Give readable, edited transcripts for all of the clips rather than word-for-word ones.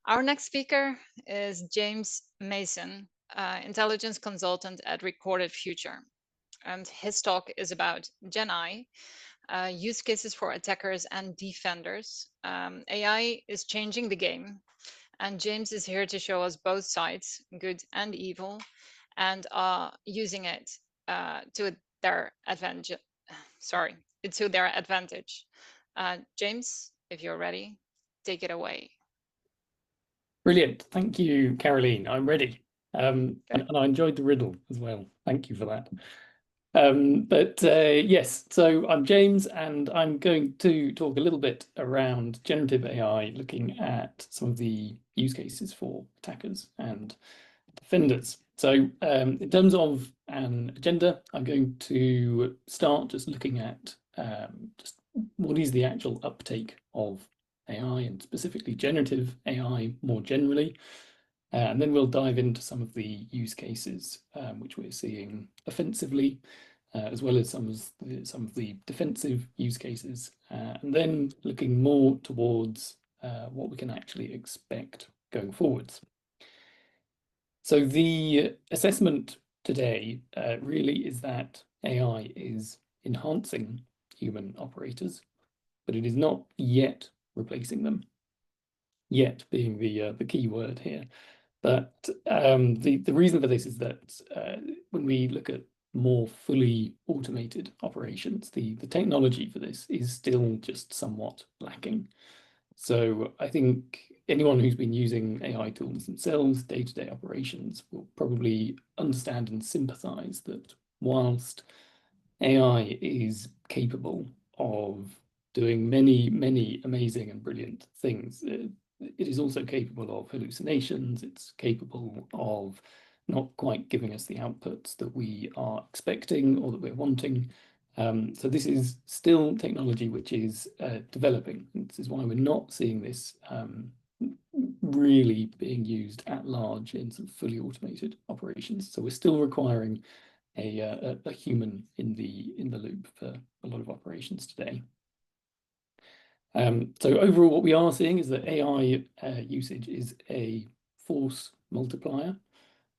Our next speaker is James Mason, intelligence consultant at Recorded Future. And his talk is about GenAI, use cases for attackers and defenders. AI is changing the game, and James is here to show us both sides, good and evil, and using it to their advantage. Sorry, to their advantage. James, if you're ready, take it away. Brilliant. Thank you, Caroline. I'm ready. And I enjoyed the riddle as well. Thank you for that. Yes, so I'm James, and I'm going to talk a little bit around generative AI, looking at some of the use cases for attackers and defenders. So in terms of an agenda, I'm going to start just looking at just what is the actual uptake of AI, and specifically generative AI more generally. And then we'll dive into some of the use cases which we're seeing offensively, as well as some of the defensive use cases, and then looking more towards what we can actually expect going forwards. So the assessment today really is that AI is enhancing human operators, but it is not yet replacing them. Yet being the key word here. But the reason for this is that when we look at more fully automated operations, the technology for this is still just somewhat lacking. So I think anyone who's been using AI tools themselves, day-to-day operations, will probably understand and sympathize that whilst AI is capable of doing many, many amazing and brilliant things, it is also capable of hallucinations. It's capable of not quite giving us the outputs that we are expecting or that we're wanting. So this is still technology which is developing. This is why we're not seeing this really being used at large in some fully automated operations. So we're still requiring a human in the loop for a lot of operations today. So overall, what we are seeing is that AI usage is a force multiplier.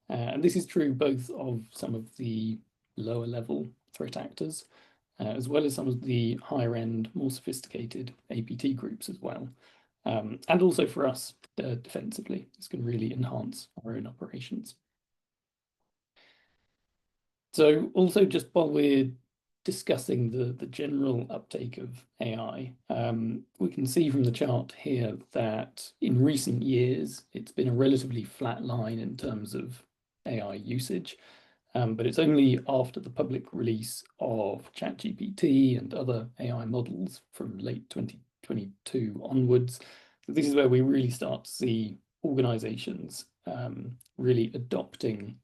And this is true both of some of the lower level threat actors, as well as some of the higher end, more sophisticated APT groups as well. And also for us defensively, this can really enhance our own operations. So also, just while we're discussing the general uptake of AI, we can see from the chart here that in recent years, it's been a relatively flat line in terms of AI usage. But it's only after the public release of ChatGPT and other AI models from late 2022 onwards, that this is where we really start to see organizations really adopting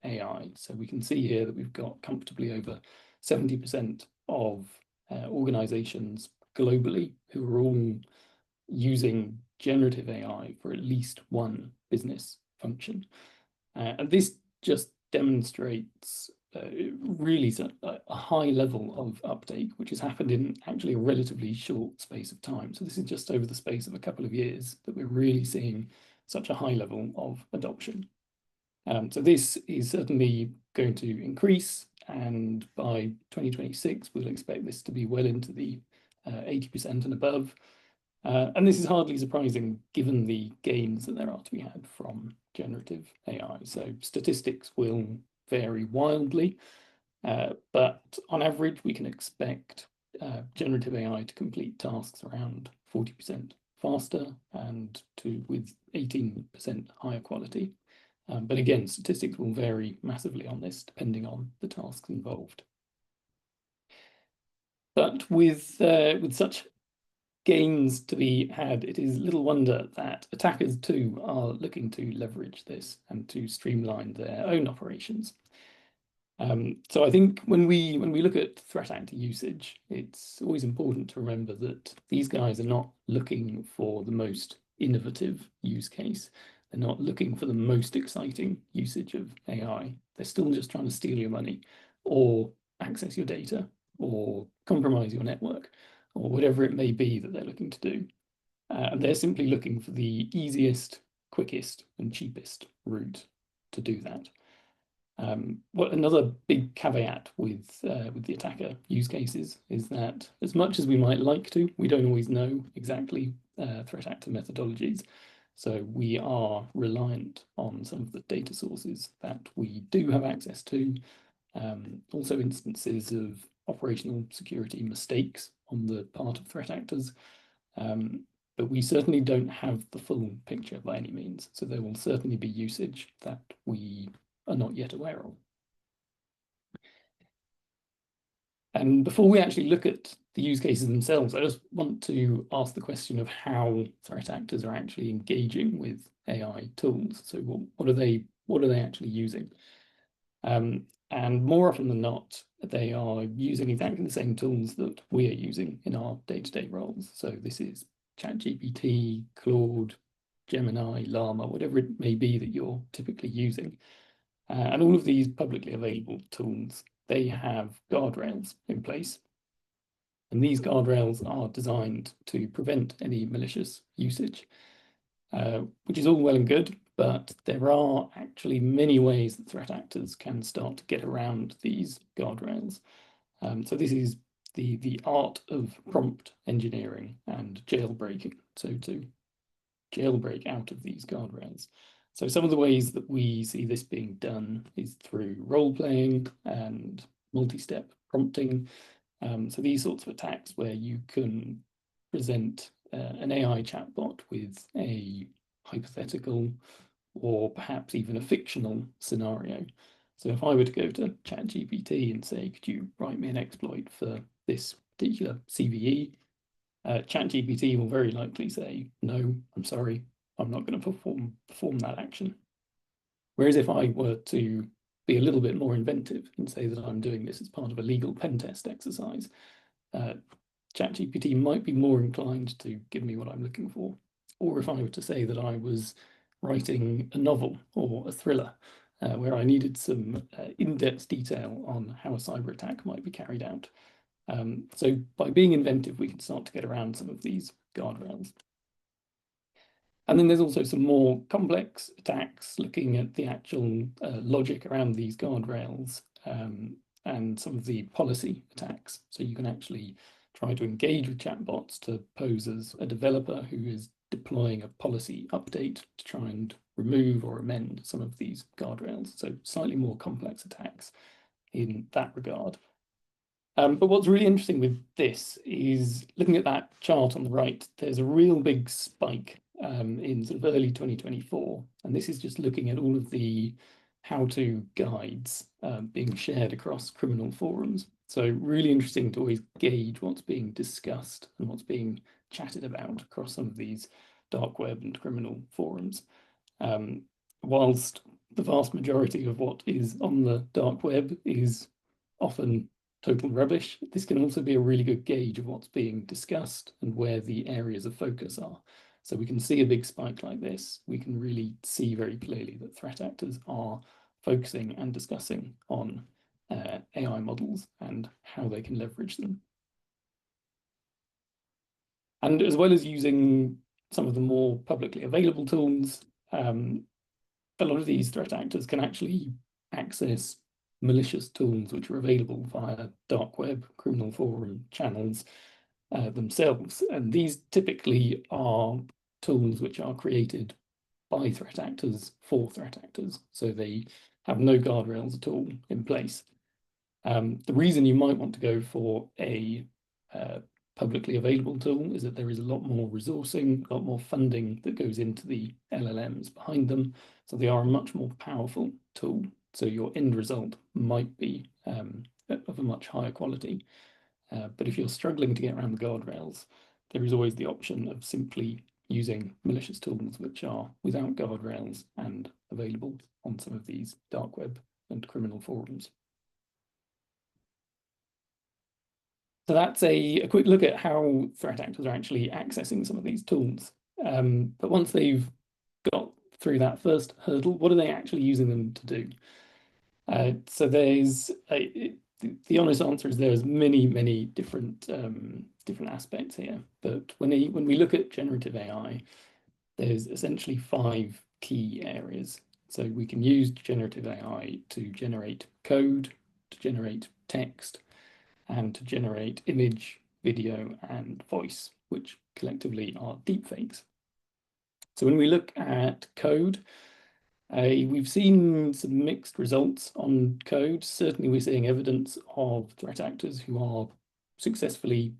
AI. So we can see here that we've got comfortably over 70% of organizations globally who are all using generative AI for at least one business function. And this just demonstrates really a high level of uptake, which has happened in actually a relatively short space of time. So this is just over the space of a couple of years that we're really seeing such a high level of adoption. So this is certainly going to increase, and by 2026, we'll expect this to be well into the 80% and above. And this is hardly surprising given the gains that there are to be had from generative AI. So statistics will vary wildly, but on average, we can expect generative AI to complete tasks around 40% faster and with 18% higher quality. But again, statistics will vary massively on this depending on the tasks involved. But with such gains to be had, it is little wonder that attackers too are looking to leverage this and to streamline their own operations. So I think when we look at threat actor usage, it's always important to remember that these guys are not looking for the most innovative use case. They're not looking for the most exciting usage of AI. They're still just trying to steal your money or access your data or compromise your network or whatever it may be that they're looking to do. And they're simply looking for the easiest, quickest and cheapest route to do that. What another big caveat with the attacker use cases is that as much as we might like to, we don't always know exactly threat actor methodologies. So we are reliant on some of the data sources that we do have access to. Also instances of operational security mistakes on the part of threat actors. But we certainly don't have the full picture by any means. So there will certainly be usage that we are not yet aware of. And before we actually look at the use cases themselves, I just want to ask the question of how threat actors are actually engaging with AI tools. So what are they actually using? And more often than not, they are using exactly the same tools that we are using in our day-to-day roles. So this is ChatGPT, Claude, Gemini, Llama, whatever it may be that you're typically using. And all of these publicly available tools, they have guardrails in place. And these guardrails are designed to prevent any malicious usage, which is all well and good, but there are actually many ways that threat actors can start to get around these guardrails. So this is the art of prompt engineering and jailbreaking, so to jailbreak out of these guardrails. So some of the ways that we see this being done is through role-playing and multi-step prompting. So these sorts of attacks where you can present an AI chatbot with a hypothetical or perhaps even a fictional scenario. So if I were to go to ChatGPT and say, could you write me an exploit for this particular CVE? ChatGPT will very likely say, no, I'm sorry, I'm not going to perform that action. Whereas if I were to be a little bit more inventive and say that I'm doing this as part of a legal pen test exercise, ChatGPT might be more inclined to give me what I'm looking for. Or if I were to say that I was writing a novel or a thriller where I needed some in-depth detail on how a cyber attack might be carried out. So by being inventive, we can start to get around some of these guardrails. And then there's also some more complex attacks looking at the actual logic around these guardrails and some of the policy attacks. So you can actually try to engage with chatbots to pose as a developer who is deploying a policy update to try and remove or amend some of these guardrails. So slightly more complex attacks in that regard. But what's really interesting with this is looking at that chart on the right, there's a real big spike in sort of early 2024. And this is just looking at all of the how-to guides being shared across criminal forums. So really interesting to always gauge what's being discussed and what's being chatted about across some of these dark web and criminal forums. Whilst the vast majority of what is on the dark web is often total rubbish, this can also be a really good gauge of what's being discussed and where the areas of focus are. So we can see a big spike like this. We can really see very clearly that threat actors are focusing and discussing on AI models and how they can leverage them. And as well as using some of the more publicly available tools, a lot of these threat actors can actually access malicious tools which are available via dark web, criminal forum channels themselves. And these typically are tools which are created by threat actors for threat actors. So they have no guardrails at all in place. The reason you might want to go for a publicly available tool is that there is a lot more resourcing, a lot more funding that goes into the LLMs behind them. So they are a much more powerful tool. So your end result might be of a much higher quality. But if you're struggling to get around the guardrails, there is always the option of simply using malicious tools which are without guardrails and available on some of these dark web and criminal forums. So that's a quick look at how threat actors are actually accessing some of these tools. But once they've got through that first hurdle, what are they actually using them to do? So there's the honest answer is there's many different different aspects here. But when we look at generative AI, there's essentially 5 key areas. So we can use generative AI to generate code, to generate text, and to generate image, video, and voice, which collectively are deepfakes. So when we look at code, we've seen some mixed results on code. Certainly we're seeing evidence of threat actors who are successfully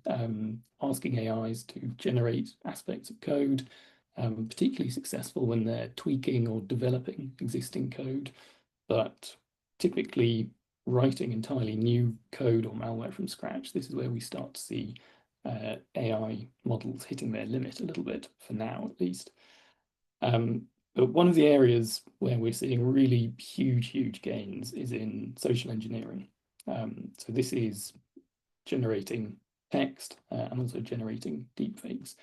asking AIs to generate aspects of code, particularly successful when they're tweaking or developing existing code, but typically writing entirely new code or malware from scratch. This is where we start to see AI models hitting their limit a little bit, for now at least. But one of the areas where we're seeing really huge gains is in social engineering. So this is generating text and also generating deepfakes.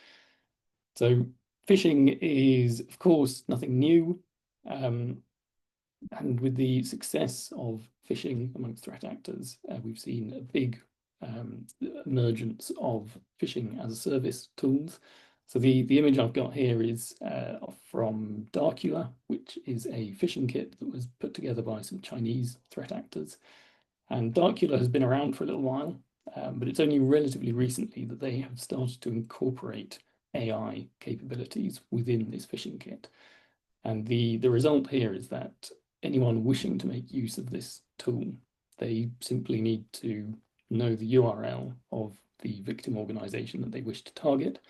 So phishing is, of course, nothing new. And with the success of phishing amongst threat actors, we've seen a big emergence of phishing as a service tools. So the image I've got here is from Darkula, which is a phishing kit that was put together by some Chinese threat actors. And Darkula has been around for a little while, but it's only relatively recently that they have started to incorporate AI capabilities within this phishing kit. And the result here is that anyone wishing to make use of this tool, they simply need to know the URL of the victim organization that they wish to target,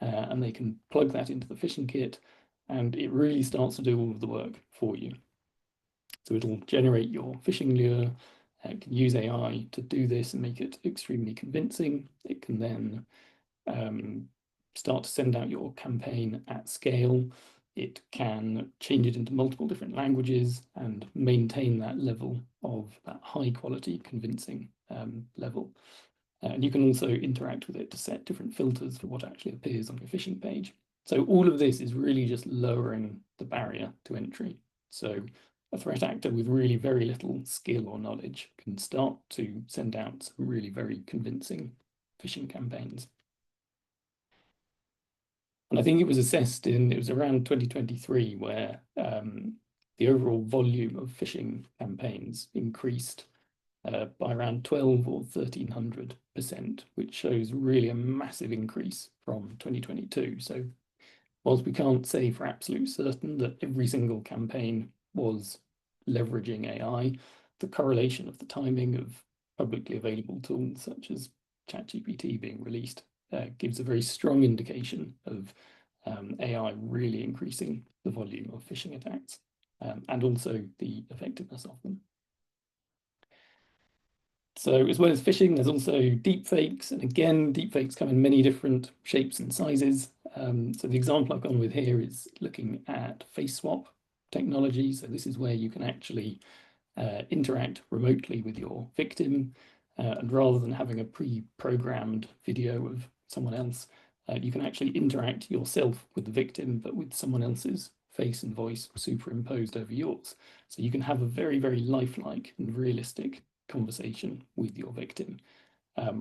and they can plug that into the phishing kit, and it really starts to do all of the work for you. So it'll generate your phishing lure. It can use AI to do this and make it extremely convincing. It can then start to send out your campaign at scale. It can change it into multiple different languages and maintain that level of that high quality convincing level. And you can also interact with it to set different filters for what actually appears on your phishing page. So all of this is really just lowering the barrier to entry. So a threat actor with really very little skill or knowledge can start to send out some really very convincing phishing campaigns. And I think it was assessed it was around 2023 where the overall volume of phishing campaigns increased by around 12 or 1300%, which shows really a massive increase from 2022. So whilst we can't say for absolute certain that every single campaign was leveraging AI, the correlation of the timing of publicly available tools such as ChatGPT being released gives a very strong indication of AI really increasing the volume of phishing attacks and also the effectiveness of them. So as well as phishing, there's also deepfakes. And again, deepfakes come in many different shapes and sizes. So the example I've gone with here is looking at face swap technology. So this is where you can actually interact remotely with your victim. And rather than having a pre-programmed video of someone else, you can actually interact yourself with the victim, but with someone else's face and voice superimposed over yours. So you can have a very lifelike and realistic conversation with your victim,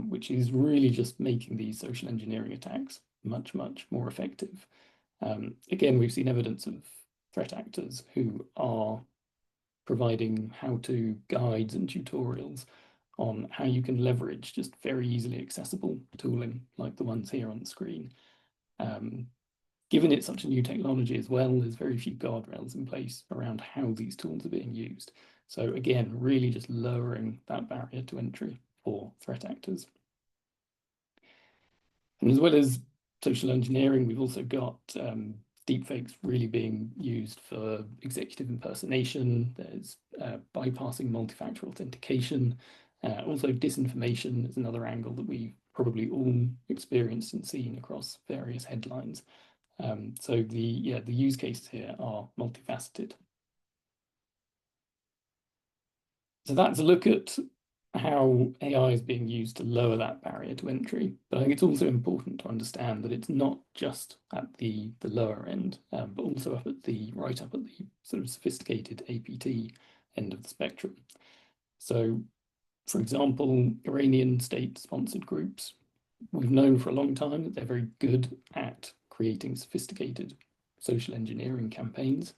which is really just making these social engineering attacks much more effective. Again, we've seen evidence of threat actors who are providing how-to guides and tutorials on how you can leverage just very easily accessible tooling like the ones here on the screen. Given it's such a new technology as well, there's very few guardrails in place around how these tools are being used. So again, really just lowering that barrier to entry for threat actors. And as well as social engineering, we've also got deepfakes really being used for executive impersonation. There's bypassing multi-factor authentication. Also disinformation is another angle that we've probably all experienced and seen across various headlines. So the use cases here are multifaceted. So that's a look at how AI is being used to lower that barrier to entry. But I think it's also important to understand that it's not just at the lower end, but also right up at the sort of sophisticated APT end of the spectrum. So, for example, Iranian state-sponsored groups, we've known for a long time that they're very good at creating sophisticated social engineering campaigns.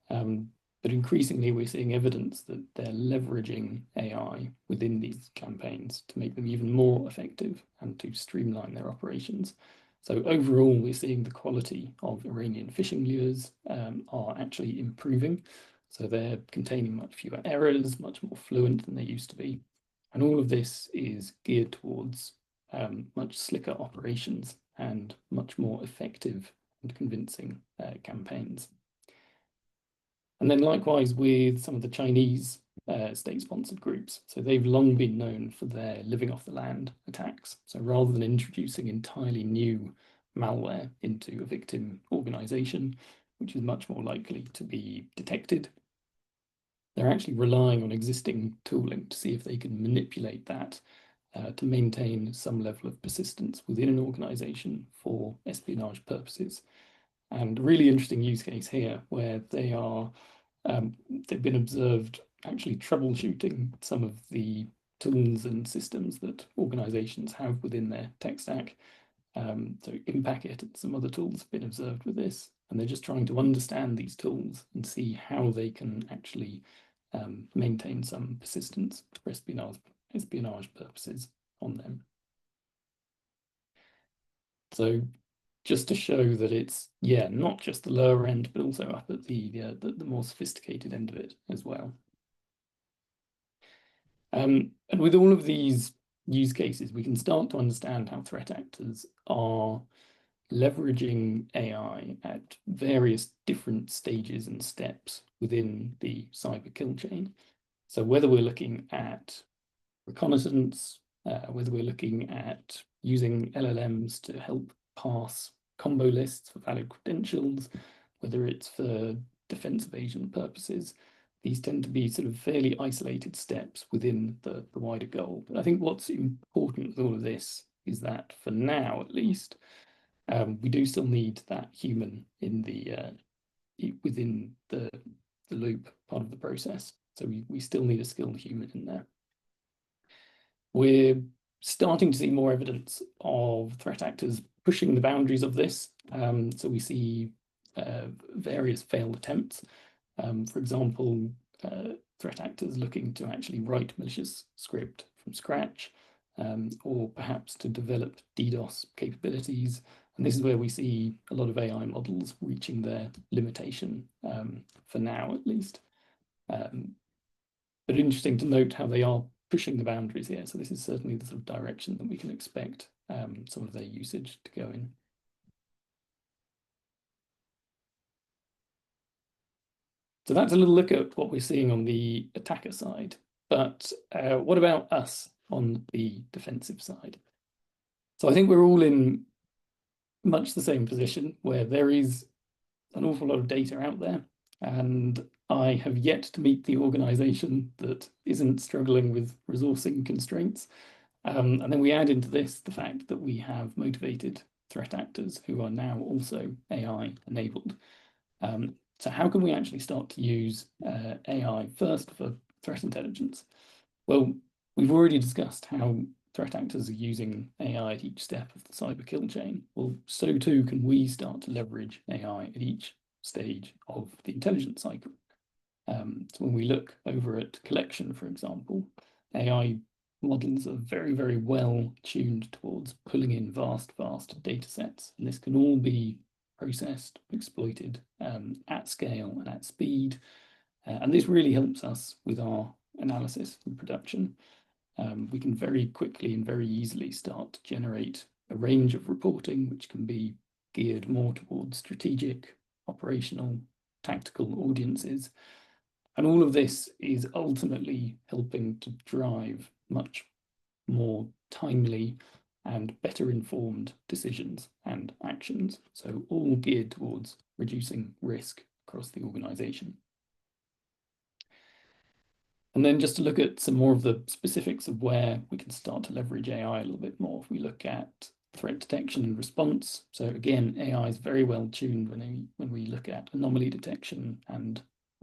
But increasingly, we're seeing evidence that they're leveraging AI within these campaigns to make them even more effective and to streamline their operations. So overall, we're seeing the quality of Iranian phishing lures are actually improving. So they're containing much fewer errors, much more fluent than they used to be. And all of this is geared towards much slicker operations and much more effective and convincing campaigns. And then likewise with some of the Chinese state-sponsored groups. So they've long been known for their living off the land attacks. So rather than introducing entirely new malware into a victim organization, which is much more likely to be detected, they're actually relying on existing tooling to see if they can manipulate that to maintain some level of persistence within an organization for espionage purposes. And a really interesting use case here where they are, they've been observed actually troubleshooting some of the tools and systems that organizations have within their tech stack. So Impacket and some other tools have been observed with this, and they're just trying to understand these tools and see how they can actually maintain some persistence for espionage purposes on them. So just to show that it's, yeah, not just the lower end, but also up at the more sophisticated end of it as well. And with all of these use cases, we can start to understand how threat actors are leveraging AI at various different stages and steps within the cyber kill chain. So whether we're looking at reconnaissance, whether we're looking at using LLMs to help parse combo lists for valid credentials, whether it's for defense evasion purposes, these tend to be sort of fairly isolated steps within the wider goal. But I think what's important with all of this is that for now, at least, we do still need that human in the within the loop part of the process. So we still need a skilled human in there. We're starting to see more evidence of threat actors pushing the boundaries of this. So we see various failed attempts. For example, threat actors looking to actually write malicious script from scratch, or perhaps to develop DDoS capabilities. And this is where we see a lot of AI models reaching their limitation, for now at least. But interesting to note how they are pushing the boundaries here. So this is certainly the sort of direction that we can expect some of their usage to go in. So that's a little look at what we're seeing on the attacker side. But what about us on the defensive side? So I think we're all in much the same position where there is an awful lot of data out there, and I have yet to meet the organization that isn't struggling with resourcing constraints. And then we add into this the fact that we have motivated threat actors who are now also AI enabled. So how can we actually start to use AI first for threat intelligence? Well, we've already discussed how threat actors are using AI at each step of the cyber kill chain. Well, so too can we start to leverage AI at each stage of the intelligence cycle. So when we look over at collection, for example, AI models are very, very well tuned towards pulling in vast data sets. And this can all be processed, exploited at scale and at speed. And this really helps us with our analysis and production. We can very quickly and very easily start to generate a range of reporting, which can be geared more towards strategic, operational, tactical audiences. And all of this is ultimately helping to drive much more timely and better informed decisions and actions. So all geared towards reducing risk across the organization. And then just to look at some more of the specifics of where we can start to leverage AI a little bit more, if we look at threat detection and response. So again, AI is very well tuned when we look at anomaly detection and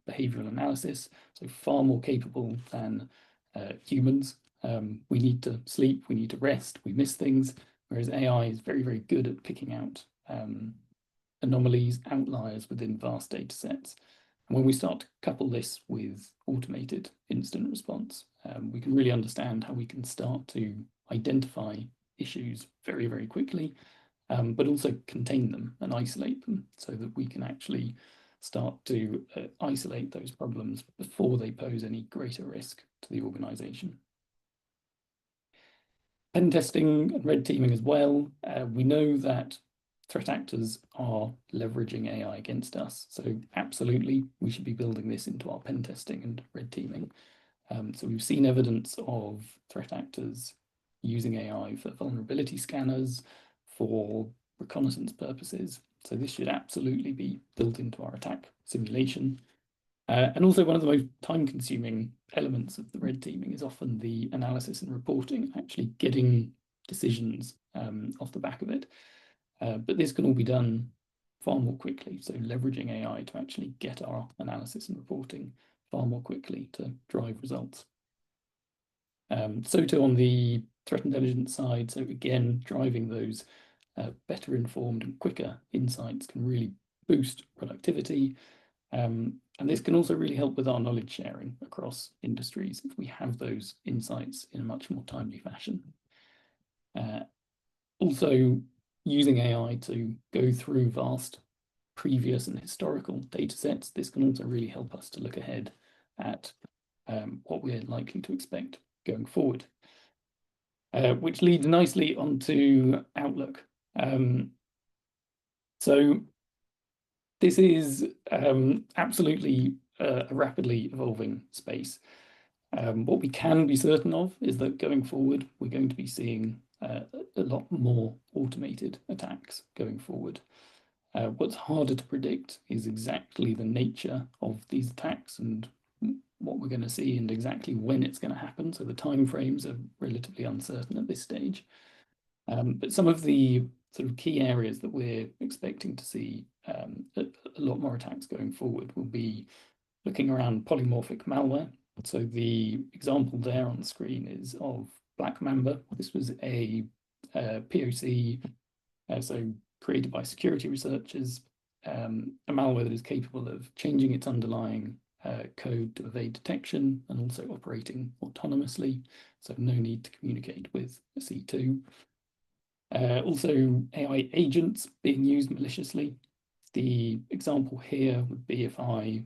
behavioral analysis, so far more capable than humans. We need to sleep, we need to rest, we miss things, whereas AI is very, very good at picking out anomalies, outliers within vast data sets. And when we start to couple this with automated incident response, we can really understand how we can start to identify issues very, very quickly, but also contain them and isolate them so that we can actually start to isolate those problems before they pose any greater risk to the organization. Pen testing and red teaming as well. We know that threat actors are leveraging AI against us. So absolutely, we should be building this into our pen testing and red teaming. So we've seen evidence of threat actors using AI for vulnerability scanners, for reconnaissance purposes. So this should absolutely be built into our attack simulation. And also one of the most time-consuming elements of the red teaming is often the analysis and reporting, actually getting decisions off the back of it. But this can all be done far more quickly. So leveraging AI to actually get our analysis and reporting far more quickly to drive results. So too on the threat intelligence side. So again, driving those better informed and quicker insights can really boost productivity. And this can also really help with our knowledge sharing across industries if we have those insights in a much more timely fashion. Also, using AI to go through vast previous and historical data sets, this can also really help us to look ahead at what we're likely to expect going forward, which leads nicely onto Outlook. So this is absolutely a rapidly evolving space. What we can be certain of is that going forward, we're going to be seeing a lot more automated attacks going forward. What's harder to predict is exactly the nature of these attacks and what we're going to see and exactly when it's going to happen. So the timeframes are relatively uncertain at this stage. But some of the sort of key areas that we're expecting to see a lot more attacks going forward will be looking around polymorphic malware. So the example there on the screen is of Black Mamba. This was a POC, so created by security researchers, a malware that is capable of changing its underlying code to evade detection and also operating autonomously, so no need to communicate with a C2. Also, AI agents being used maliciously. The example here would be if I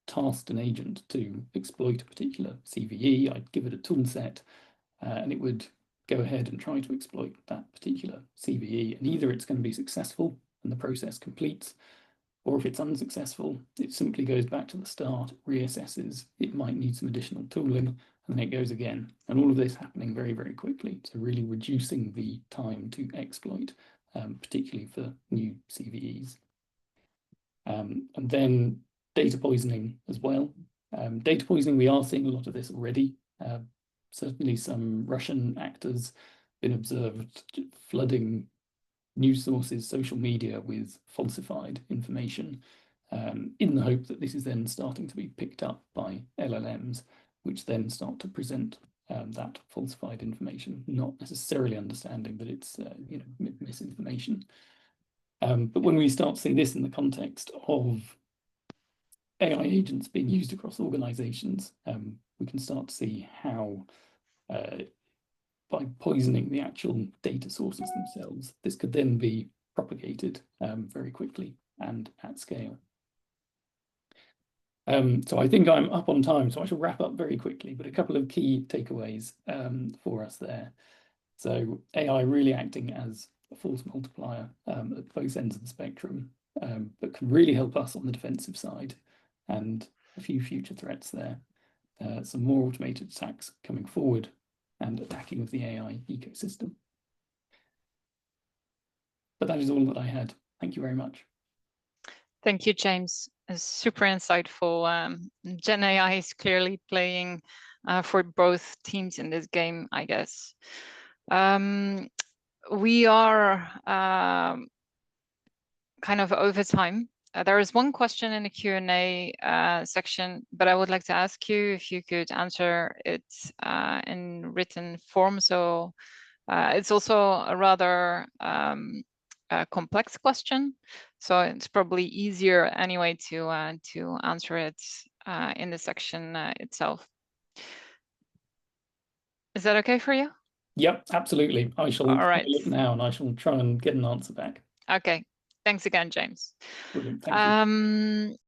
tasked an agent to exploit a particular CVE, I'd give it a tool set and it would go ahead and try to exploit that particular CVE. And either it's going to be successful and the process completes, or if it's unsuccessful, it simply goes back to the start, reassesses, it might need some additional tooling, and then it goes again. And all of this happening very, very quickly. So really reducing the time to exploit, particularly for new CVEs. And then data poisoning as well. Data poisoning, we are seeing a lot of this already. Certainly some Russian actors been observed flooding news sources, social media with falsified information in the hope that this is then starting to be picked up by LLMs, which then start to present that falsified information, not necessarily understanding that it's misinformation. But when we start to see this in the context of AI agents being used across organizations, we can start to see how by poisoning the actual data sources themselves, this could then be propagated very quickly and at scale. So I think I'm up on time, so I shall wrap up very quickly, but a couple of key takeaways for us there. So AI really acting as a force multiplier at both ends of the spectrum, but can really help us on the defensive side, and a few future threats there. Some more automated attacks coming forward and attacking of the AI ecosystem. But that is all that I had. Thank you very much. Thank you, James. Super insightful. GenAI is clearly playing for both teams in this game, I guess. We are kind of over time. There is one question in the Q&A section, but I would like to ask you if you could answer it in written form. So it's also a rather complex question, so it's probably easier anyway to answer it in the section itself. Is that okay for you? Yep, absolutely. I shall All right. look now, and I shall try and get an answer back. Okay. Thanks again, James. Brilliant. Thank you.